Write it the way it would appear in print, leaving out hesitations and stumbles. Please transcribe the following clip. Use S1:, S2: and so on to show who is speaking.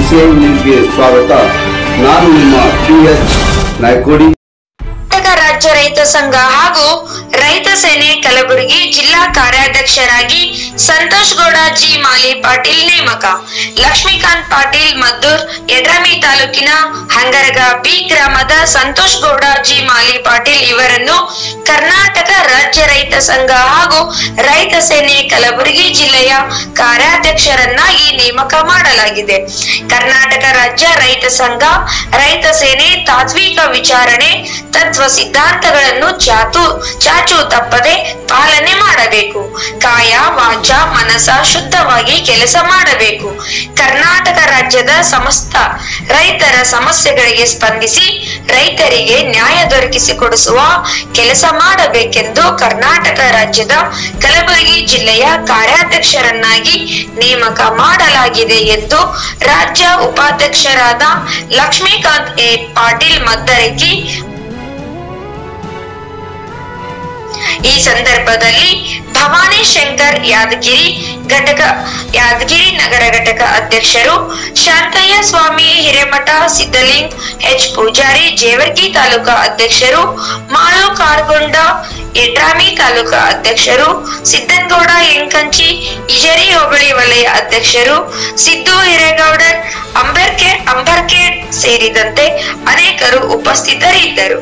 S1: CCN ನ್ಯೂಸ್ಗೆ ಸ್ವಾಗತ. ನಾನು ನಿಮ್ಮ PS ನಾಯ್ಕೋಡಿ.
S2: ರಾಜ್ಯ ರೈತ ಸಂಘ ಹಾಗೂ ರೈತ ಸೇನೆ ಕಲಬುರಗಿ ಜಿಲ್ಲಾ ಕಾರ್ಯಾಧ್ಯಕ್ಷರಾಗಿ ಸಂತೋಷ್ ಗೌಡ ಜಿ ಮಾಲಿ ಪಾಟೀಲ್ ನೇಮಕ. ಲಕ್ಷ್ಮೀಕಾಂತ್ ಪಾಟೀಲ್ ಮದ್ದೂರ್ ಯಡ್ರಾಮಿ ತಾಲೂಕಿನ ಹಂಗರಗ ಬಿ ಗ್ರಾಮದ ಸಂತೋಷ್ ಗೌಡ ಜಿ ಮಾಲಿ ಪಾಟೀಲ್ ಇವರನ್ನು ಕರ್ನಾಟಕ ರಾಜ್ಯ ರೈತ ಸಂಘ ಹಾಗೂ ರೈತ ಸೇನೆ ಕಲಬುರಗಿ ಜಿಲ್ಲೆಯ ಕಾರ್ಯಾಧ್ಯಕ್ಷರನ್ನಾಗಿ ನೇಮಕ ಮಾಡಲಾಗಿದೆ. ಕರ್ನಾಟಕ ರಾಜ್ಯ ರೈತ ಸಂಘ ರೈತ ಸೇನೆ ತಾತ್ವಿಕ ವಿಚಾರಣೆ ತತ್ವ ಸಿದ್ಧಾಂತಗಳನ್ನು ಚಾಚು ತಪ್ಪದೆ ಪಾಲನೆ ಮಾಡಬೇಕು. ಕಾಯ ವಾಚ ಮನಸ ಶುದ್ಧವಾಗಿ ಕೆಲಸ ಮಾಡಬೇಕು. ಕರ್ನಾಟಕ ರಾಜ್ಯದ ಸಮಸ್ತ ರೈತರ ಸಮಸ್ಯೆಗಳಿಗೆ ಸ್ಪಂದಿಸಿ ರೈತರಿಗೆ ನ್ಯಾಯ ದೊರಕಿಸಿಕೊಡಿಸುವ ಕೆಲಸ ಮಾಡಬೇಕೆಂದು ಕರ್ನಾಟಕ ರಾಜ್ಯದ ಕಲಬುರಗಿ ಜಿಲ್ಲೆಯ ಕಾರ್ಯಾಧ್ಯಕ್ಷರನ್ನಾಗಿ ನೇಮಕ ಮಾಡಲಾಗಿದೆ ಎಂದು ರಾಜ್ಯ ಉಪಾಧ್ಯಕ್ಷರಾದ ಲಕ್ಷ್ಮೀಕಾಂತ್ ಎ ಪಾಟೀಲ್ ಮದ್ದರಗಿ ಈ ಸಂದರ್ಭದಲ್ಲಿ ಭವಾನಿ ಶಂಕರ್ ಯಾದಗಿರಿ ನಗರ ಘಟಕ ಅಧ್ಯಕ್ಷರು, ಶಾಂತಯ್ಯ ಸ್ವಾಮಿ ಹಿರೇಮಠ, ಸಿದ್ದಲಿಂಗ್ ಎಚ್ ಪೂಜಾರಿ ಜೇವರ್ಗಿ ತಾಲೂಕಾ ಅಧ್ಯಕ್ಷರು, ಮಾಳು ಕಾರ್ಗೊಂಡ ಯಡ್ರಾಮಿ ತಾಲೂಕಾ ಅಧ್ಯಕ್ಷರು, ಸಿದ್ದನಗೌಡ ಎಂಕಂಚಿ ಇಜರಿ ಹೋಬಳಿ ವಲಯ ಅಧ್ಯಕ್ಷರು, ಸಿದ್ದು ಹಿರೇಗೌಡರ್ ಅಂಬರ್ಕೆ ಸೇರಿದಂತೆ ಅನೇಕರು ಉಪಸ್ಥಿತರಿದ್ದರು.